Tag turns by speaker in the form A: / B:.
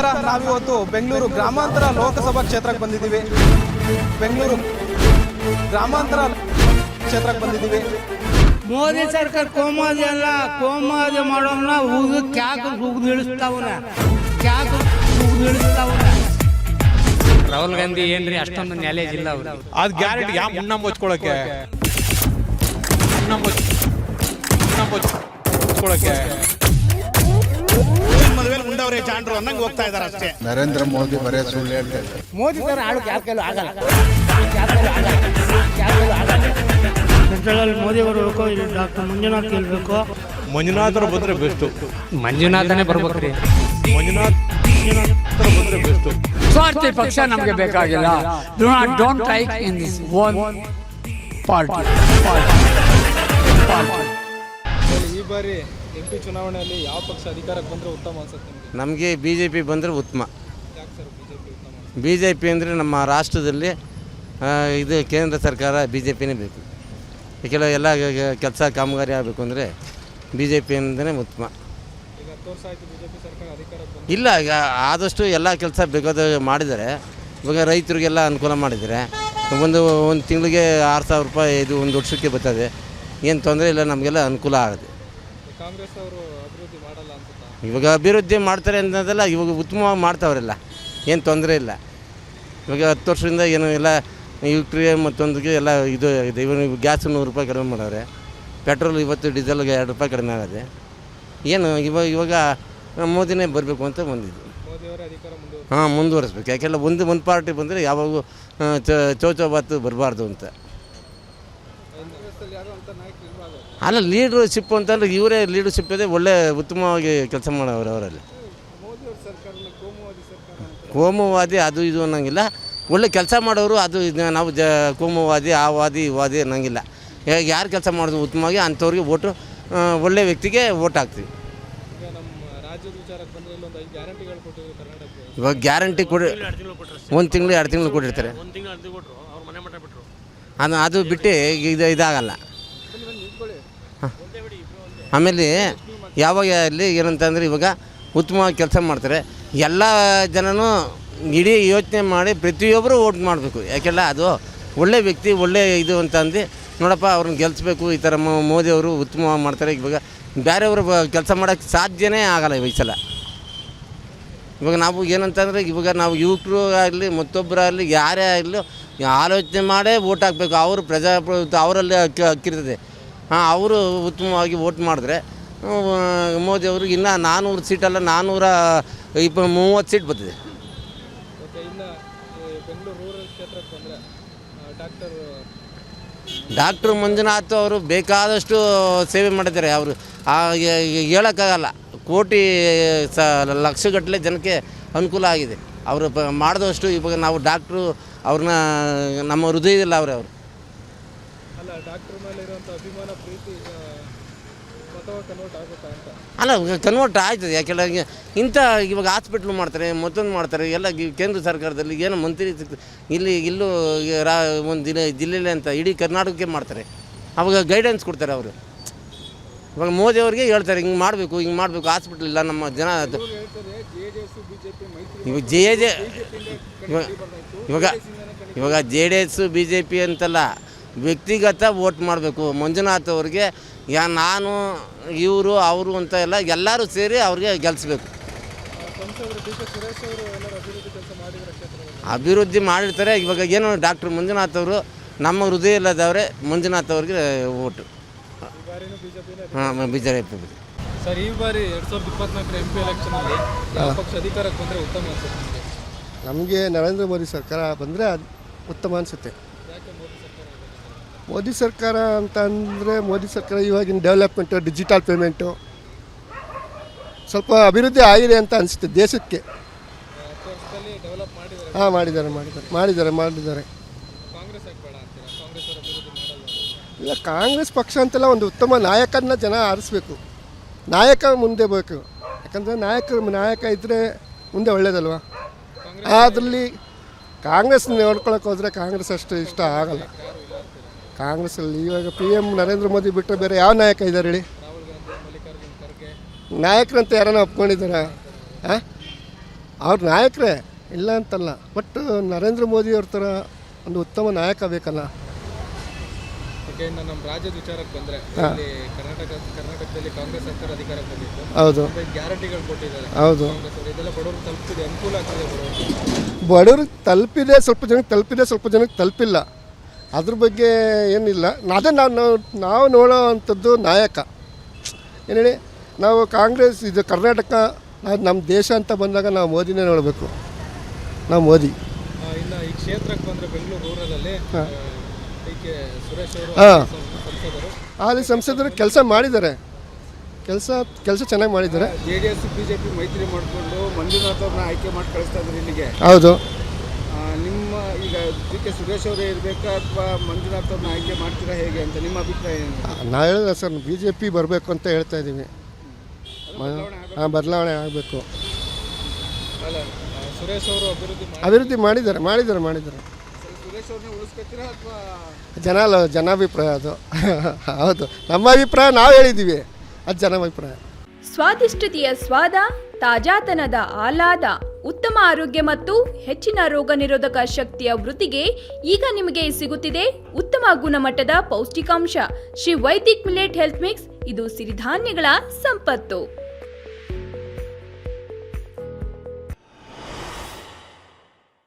A: ನಮಸ್ಕಾರ. ನಾವಿವತ್ತು ಬೆಂಗಳೂರು ಗ್ರಾಮಾಂತರ ಲೋಕಸಭಾ ಕ್ಷೇತ್ರಕ್ಕೆ ಬಂದಿದ್ದೀವಿ. ಬೆಂಗಳೂರು ಗ್ರಾಮಾಂತರ ಕ್ಷೇತ್ರಕ್ಕೆ ಬಂದಿದ್ದೀವಿ.
B: ಮೋದಿ ಸರ್ಕಾರ ಕೋಮಾದಿ ಅಲ್ಲ, ಕೋಮಾದಿ ಮಾಡೋನ ಕ್ಯಾಕ್ ಉಗ್ದು ಇಳಿಸ್ತಾವನ, ಕ್ಯಾಕ್ ಉಗ್ದು ಇಳಿಸ್ತಾವನ. ರಾಹುಲ್ ಗಾಂಧಿ ಏನ್ರಿ ಅಷ್ಟೊಂದು ನ್ಯಾಲೇಜ್ ಇಲ್ಲ ಅವ್ರು.
C: ಅದು ಗ್ಯಾರಂಟಿ ಯಾವ ಮುನ್ನ ಮುಚ್ಕೊಳಕ್ಕೆ
D: ಮದುವೆ ಉಂಡವ್ರೆ ಜಾಂಡ್ರು ಅನ್ನಂಗೆ ಹೋಗ್ತಾ ಇದಾರೆ ಅಷ್ಟೇ.
E: ನರೇಂದ್ರ ಮೋದಿ ಬರೇ ಸುಳ್ಳು ಹೇಳ್ತಾ ಇದ್ದಾರೆ.
B: ಮೋದಿ ತರ ಆಡೋಕೆ ಯಾರ ಕೈಲೂ ಆಗಲ್ಲ. ಸೆಂಟ್ರಲ್ ಮೋದಿ ಅವರು ಬೇಕು, ಇಲ್ಲಿ ಡಾಕ್ಟರ್ ಮಂಜುನಾಥ್ ಗೆಲ್ಬೇಕು.
C: ಮಂಜುನಾಥರು ಬಂದ್ರೆ ಬೆಸ್ಟು.
B: ಮಂಜುನಾಥನೇ ಬರ್ಬೇಕ್ರಿ.
C: ಮಂಜುನಾಥರು ಬಂದ್ರೆ ಬೆಸ್ಟು.
F: ಸ್ವಾರ್ಥಿ ಪಕ್ಷ ನಮಗೆ ಬೇಕಾಗಿಲ್ಲ. Don't like in this one party.
A: ಈ ಬಾರಿ MP ಚುನಾವಣೆಯಲ್ಲಿ ಯಾವ ಪಕ್ಷ ಅಧಿಕಾರಕ್ಕೆ ಬಂದರೆ ಉತ್ತಮ ಅನ್ಸುತ್ತೆ ನಿಮಗೆ?
G: ನಮಗೆ BJP ಬಂದರೆ ಉತ್ತಮ.
A: ಯಾಕೆ ಸರ್ BJP ಉತ್ತಮ?
G: BJP ಅಂದರೆ ನಮ್ಮ ರಾಷ್ಟ್ರದಲ್ಲಿ ಇದು ಕೇಂದ್ರ ಸರ್ಕಾರ BJPನೇ ಬೇಕು. ಯಾಕೆಲ್ಲ ಎಲ್ಲ ಕೆಲಸ ಕಾಮಗಾರಿ ಆಗಬೇಕು ಅಂದರೆ BJP ಅಂದರೆ ಉತ್ತಮ.
A: ಈಗ 10 ವರ್ಷ ಆಯಿತು BJP ಸರ್ಕಾರ ಅಧಿಕಾರಕ್ಕೆ ಬಂದು.
G: ಇಲ್ಲ, ಈಗ ಆದಷ್ಟು ಎಲ್ಲ ಕೆಲಸ ಬೇಕಾದ ಮಾಡಿದ್ದಾರೆ. ಇವಾಗ ರೈತರಿಗೆಲ್ಲ ಅನುಕೂಲ ಮಾಡಿದ್ದಾರೆ. ಒಂದು ತಿಂಗಳಿಗೆ 6,000 ರೂಪಾಯಿ ಇದು ಒಂದು ವರ್ಷಕ್ಕೆ ಬರ್ತದೆ. ಏನು ತೊಂದರೆ ಇಲ್ಲ, ನಮಗೆಲ್ಲ ಅನುಕೂಲ ಆಗುತ್ತೆ.
A: ಕಾಂಗ್ರೆಸ್ ಅವರು ಅಭಿವೃದ್ಧಿ ಮಾಡಲ್ಲ ಅನ್ಸುತ್ತಾ?
G: ಇವಾಗ ಅಭಿವೃದ್ಧಿ ಮಾಡ್ತಾರೆ ಅನ್ನೋದೆಲ್ಲ ಇವಾಗ ಉತ್ತಮವಾಗಿ ಮಾಡ್ತಾವ್ರೆಲ್ಲ, ಏನು ತೊಂದರೆ ಇಲ್ಲ. ಇವಾಗ 10 ವರ್ಷದಿಂದ ಏನು ಎಲ್ಲ ಯುಕ್ರಿಯೆ ಮತ್ತೊಂದಿಗೆ ಎಲ್ಲ ಇದು ಇದೆ. ಇವಾಗ ಗ್ಯಾಸ್ 100 ರೂಪಾಯಿ ಕಡಿಮೆ ಮಾಡವ್ರೆ. ಪೆಟ್ರೋಲ್ ಇವತ್ತು ಡೀಸೆಲ್ಗೆ 2 ರೂಪಾಯಿ ಕಡಿಮೆ ಆಗಿದೆ. ಏನು ಇವಾಗ ಮೋದಿನೇ ಬರಬೇಕು ಅಂತ ಬಂದಿದ್ದು.
A: ಮೋದಿಯವರೇ ಅಧಿಕಾರ
G: ಮುಂದುವರಿಸ್ಬೇಕು. ಯಾಕೆಲ್ಲ ಒಂದು ಪಾರ್ಟಿ ಬಂದರೆ ಯಾವಾಗೂ ಚೌಚೌಬಾತು ಬರಬಾರ್ದು ಅಂತ. ಅಲ್ಲ, ಲೀಡರ್ಶಿಪ್ ಅಂತಂದ್ರೆ ಇವರೇ ಲೀಡರ್ಶಿಪ್ ಇದೆ. ಒಳ್ಳೆ ಉತ್ತಮವಾಗಿ ಕೆಲಸ ಮಾಡೋರು ಅವರಲ್ಲಿ. ಕೋಮುವಾದಿ ಅದು ಇದು ಅನ್ನೋಂಗಿಲ್ಲ. ಒಳ್ಳೆ ಕೆಲಸ ಮಾಡೋರು. ಅದು ನಾವು ಕೋಮುವಾದಿ ಆ ವಾದಿ ಈ ವಾದಿ ಅನ್ನೋಂಗಿಲ್ಲ. ಯಾರು ಕೆಲಸ ಮಾಡೋದು ಉತ್ತಮವಾಗಿ ಅಂಥವ್ರಿಗೆ ಓಟು, ಒಳ್ಳೆ ವ್ಯಕ್ತಿಗೆ ಓಟ್ ಹಾಕ್ತೀವಿ. ಇವಾಗ ಗ್ಯಾರಂಟಿ ಕೊಡಿ, 1 ತಿಂಗಳು 2 ತಿಂಗಳು ಕೊಟ್ಟಿರ್ತಾರೆ. ಅದು ಬಿಟ್ಟು ಇದಾಗಲ್ಲ. ಆಮೇಲೆ ಯಾವಾಗ ಅಲ್ಲಿ ಏನಂತಂದರೆ ಇವಾಗ ಉತ್ತಮವಾಗಿ ಕೆಲಸ ಮಾಡ್ತಾರೆ. ಎಲ್ಲ ಜನನೂ ಇಡೀ ಯೋಚನೆ ಮಾಡಿ ಪ್ರತಿಯೊಬ್ಬರು ಓಟ್ ಮಾಡಬೇಕು. ಯಾಕೆಲ್ಲ ಅದು ಒಳ್ಳೆ ವ್ಯಕ್ತಿ, ಒಳ್ಳೆ ಇದು ಅಂತಂದು ನೋಡಪ್ಪ ಅವ್ರನ್ನ ಗೆಲ್ಲಿಸ್ಬೇಕು. ಈ ಥರ ಮೋದಿಯವರು ಉತ್ತಮವಾಗಿ ಮಾಡ್ತಾರೆ. ಇವಾಗ ಬೇರೆಯವರು ಕೆಲಸ ಮಾಡೋಕ್ಕೆ ಸಾಧ್ಯನೇ ಆಗಲ್ಲ ಈ ಸಲ. ಇವಾಗ ನಾವು ಏನಂತಂದರೆ ಇವಾಗ ನಾವು ಯುವಕರು ಆಗಲಿ ಮತ್ತೊಬ್ಬರಾಗಲಿ ಯಾರೇ ಆಗಲಿ ಆಲೋಚನೆ ಮಾಡೇ ಓಟ್ ಹಾಕಬೇಕು. ಅವರು ಪ್ರಜಾಪ್ರಭುತ್ವ ಅವರಲ್ಲಿ ಹಕ್ಕಿರ್ತದೆ. ಅವರು ಉತ್ತಮವಾಗಿ ಓಟ್ ಮಾಡಿದ್ರೆ ಮೋದಿಯವ್ರಿಗೆ ಇನ್ನೂ 400 ಸೀಟಲ್ಲ 430 ಸೀಟ್ ಬರ್ತದೆ. ಡಾಕ್ಟರ್ ಮಂಜುನಾಥ್ ಅವರು ಬೇಕಾದಷ್ಟು ಸೇವೆ ಮಾಡಿದ್ದಾರೆ. ಅವರು ಹೇಳೋಕ್ಕಾಗಲ್ಲ. ಕೋಟಿ ಲಕ್ಷಗಟ್ಟಲೆ ಜನಕ್ಕೆ ಅನುಕೂಲ ಆಗಿದೆ. ಅವರು ಮಾಡಿದಷ್ಟು ಇವಾಗ ನಾವು ಡಾಕ್ಟ್ರು ಅವ್ರನ್ನ ನಮ್ಮ ಹೃದಯದಲ್ಲಿ ಅವರು
A: ಅಲ್ಲ, ಡಾಕ್ಟರ್ ಮೇಲೆ ಇರುವಂಥ ಅಭಿಮಾನ ಪ್ರೀತಿ ಕನ್ವರ್ಟ್ ಆಗುತ್ತಾ ಅಂತ?
G: ಅಲ್ಲ, ಕನ್ವರ್ಟ್ ಆಯ್ತದೆ. ಯಾಕೆಲ್ಲ ಇಂಥ ಇವಾಗ ಹಾಸ್ಪಿಟ್ಲು ಮಾಡ್ತಾರೆ, ಮತ್ತೊಂದು ಮಾಡ್ತಾರೆ. ಎಲ್ಲ ಕೇಂದ್ರ ಸರ್ಕಾರದಲ್ಲಿ ಏನೋ ಮಂತ್ರಿ ಇಲ್ಲೂ ಒಂದು ಜಿಲ್ಲೆಯಲ್ಲಿ ಅಂತ ಇಡೀ ಕರ್ನಾಟಕಕ್ಕೆ ಮಾಡ್ತಾರೆ. ಅವಾಗ ಗೈಡೆನ್ಸ್ ಕೊಡ್ತಾರೆ ಅವರು. ಇವಾಗ ಮೋದಿಯವ್ರಿಗೆ ಹೇಳ್ತಾರೆ ಹಿಂಗೆ ಮಾಡಬೇಕು ಹಾಸ್ಪಿಟ್ಲ್ ಇಲ್ಲ ನಮ್ಮ ಜನ. ಇವಾಗ JDS BJP ಅಂತಲ್ಲ, ವ್ಯಕ್ತಿಗತ ವೋಟ್ ಮಾಡಬೇಕು. ಮಂಜುನಾಥ್ ಅವ್ರಿಗೆ ನಾನು ಇವರು ಅವರು ಅಂತ ಎಲ್ಲರೂ ಸೇರಿ ಅವ್ರಿಗೆ ಗೆಲ್ಲಿಸ್ಬೇಕು. ಅಭಿವೃದ್ಧಿ ಮಾಡಿರ್ತಾರೆ. ಇವಾಗ ಏನು ಡಾಕ್ಟರ್ ಮಂಜುನಾಥ್ ಅವರು ನಮ್ಮ ಹೃದಯದವರೇ. ಮಂಜುನಾಥ್ ಅವ್ರಿಗೆ ಓಟು. BJP.
A: ಸರ್, ಈ ಬಾರಿ 2024 MP ಎಲೆಕ್ಷನಲ್ಲಿ ಯಾವ ಪಕ್ಷ ಅಧಿಕಾರಕ್ಕೆ ಬಂದರೆ ಉತ್ತಮ ಅನ್ಸುತ್ತೆ ನಿಮಗೆ?
H: ನಮಗೆ ನರೇಂದ್ರ ಮೋದಿ ಸರ್ಕಾರ ಬಂದರೆ ಉತ್ತಮ ಅನಿಸುತ್ತೆ. ಮೋದಿ ಸರ್ಕಾರ ಅಂತ ಅಂದರೆ ಮೋದಿ ಸರ್ಕಾರ ಇವಾಗಿನ ಡೆವಲಪ್ಮೆಂಟು, ಡಿಜಿಟಲ್ ಪೇಮೆಂಟು ಸ್ವಲ್ಪ ಅಭಿವೃದ್ಧಿ ಆಗಿದೆ ಅಂತ ಅನಿಸುತ್ತೆ ದೇಶಕ್ಕೆ. ಮಾಡಿದ್ದಾರೆ. ಇಲ್ಲ, ಕಾಂಗ್ರೆಸ್ ಪಕ್ಷ ಅಂತೆಲ್ಲ ಒಂದು ಉತ್ತಮ ನಾಯಕನ ಜನ ಆರಿಸ್ಬೇಕು. ನಾಯಕ ಮುಂದೆ ಬೇಕು. ಯಾಕಂದರೆ ನಾಯಕ ಇದ್ದರೆ ಮುಂದೆ ಒಳ್ಳೇದಲ್ವ. ಅದರಲ್ಲಿ ಕಾಂಗ್ರೆಸ್ ನೋಡ್ಕೊಳಕ್ಕೆ ಹೋದರೆ ಕಾಂಗ್ರೆಸ್ ಅಷ್ಟು ಇಷ್ಟ ಆಗಲ್ಲ. ಕಾಂಗ್ರೆಸ್ಸಲ್ಲಿ ಇವಾಗ PM ನರೇಂದ್ರ ಮೋದಿ ಬಿಟ್ಟರೆ ಬೇರೆ ಯಾವ ನಾಯಕ ಇದ್ದಾರೆ ಹೇಳಿ? ನಾಯಕರಂತ ಯಾರನ್ನ ಒಪ್ಕೊಂಡಿದ್ದಾರಾ? ಅವ್ರ ನಾಯಕರೇ ಇಲ್ಲ ಅಂತಲ್ಲ, ಬಟ್ ನರೇಂದ್ರ ಮೋದಿ ಅವ್ರ ಥರ ಒಂದು ಉತ್ತಮ ನಾಯಕ ಬೇಕಲ್ಲ.
A: ಓಕೆ, ಇನ್ನು ನಮ್ಮ ರಾಜ್ಯದ ವಿಚಾರಕ್ಕೆ ಬಂದರೆ ಇಲ್ಲಿ ಕರ್ನಾಟಕದಲ್ಲಿ ಕಾಂಗ್ರೆಸ್ ಸರ್ಕಾರ ಅಧಿಕಾರಕ್ಕೆ ಬಂದಿತ್ತು.
H: ಹೌದು
A: ಗ್ಯಾರಂಟಿಗಳು ಕೊಟ್ಟಿದ್ದಾರೆ
H: ಹೌದು,
A: ಕಾಂಗ್ರೆಸ್ ಅವರು. ಇದೆಲ್ಲ ಬಡವರು ತಲುಪಿದೆ, ಅನುಕೂಲ ಆಗ್ತಿದೆ ಬಡವರು.
H: ಬಡವ್ರಿಗೆ ತಲುಪಿದೆ, ಸ್ವಲ್ಪ ಜನಕ್ಕೆ ತಲುಪಿದೆ, ಸ್ವಲ್ಪ ಜನಕ್ಕೆ ತಲುಪಿಲ್ಲ. ಅದ್ರ ಬಗ್ಗೆ ಏನಿಲ್ಲ. ಅದೇ ನಾವು ನೋಡೋ ಅಂಥದ್ದು ನಾಯಕ ಏನು ಹೇಳಿ, ನಾವು ಕಾಂಗ್ರೆಸ್ ಇದು ಕರ್ನಾಟಕ ನಮ್ಮ ದೇಶ ಅಂತ ಬಂದಾಗ ನಾವು ಮೋದಿನೇ ನೋಡಬೇಕು. ನಾವು ಮೋದಿ.
A: ಇನ್ನು ಈ ಕ್ಷೇತ್ರಕ್ಕೆ ಬಂದರೆ ಬೆಂಗಳೂರು ರೂರಲಲ್ಲಿ ಕೆ ಸುರೇಶ್ ಅವರು
H: ಹಾಂ,
A: ಸಂಸದರು,
H: ಅಲ್ಲಿ ಸಂಸದರು ಕೆಲಸ ಮಾಡಿದ್ದಾರೆ, ಕೆಲಸ ಚೆನ್ನಾಗಿ ಮಾಡಿದ್ದಾರೆ.
A: JDS BJP ಮೈತ್ರಿ ಮಾಡಿಕೊಂಡು ಮಂಜುನಾಥ್ ಅವ್ರನ್ನ ಆಯ್ಕೆ ಮಾಡಿ ಕಳಿಸ್ತಾ ಇದ್ರು ಇಲ್ಲಿಗೆ.
H: ಹೌದು.
A: ನಿಮ್ಮ ಈಗ ಕೆ ಸುರೇಶ್ ಅವರೇ ಇರಬೇಕಾ ಅಥವಾ ಮಂಜುನಾಥ್ ಅವ್ರನ್ನ ಆಯ್ಕೆ ಮಾಡ್ತೀರಾ, ಹೇಗೆ ಅಂತ ನಿಮ್ಮ ಅಭಿಪ್ರಾಯ ಏನು?
H: ನಾ ಹೇಳಿದೆ ಸರ್, BJP ಬರಬೇಕು ಅಂತ ಹೇಳ್ತಾ ಇದ್ದೀವಿ. ಹಾಂ, ಬದಲಾವಣೆ ಆಗಬೇಕು.
A: ಅಲ್ಲ, ಸುರೇಶ್ ಅವರು
H: ಅಭಿವೃದ್ಧಿ ಮಾಡಿದ್ದಾರೆ.
A: ಸುರೇಶ್ ಅವ್ರನ್ನ ಉಳಿಸ್ಕೊತೀರಾ ಅಥವಾ
H: ಜನಾಭಿಪ್ರಾಯ ಅದು. ಹೌದು, ನಮ್ಮ ಅಭಿಪ್ರಾಯ ನಾವು ಹೇಳಿದ್ದೀವಿ, ಅದು ಜನಾಭಿಪ್ರಾಯ.
I: ಸ್ವಾದಿಷ್ಟತೆಯ ಸ್ವಾದ, ತಾಜಾತನದ ಆಹ್ಲಾದ, ಉತ್ತಮ ಆರೋಗ್ಯ ಮತ್ತು ಹೆಚ್ಚಿನ ರೋಗ ನಿರೋಧಕ ಶಕ್ತಿಯ ವೃದ್ಧಿಗೆ ಈಗ ನಿಮಗೆ ಸಿಗುತ್ತಿದೆ ಉತ್ತಮ ಗುಣಮಟ್ಟದ ಪೌಷ್ಟಿಕಾಂಶ. Shri Vaidik millet health mix. ಇದು ಸಿರಿಧಾನ್ಯಗಳ ಸಂಪತ್ತು.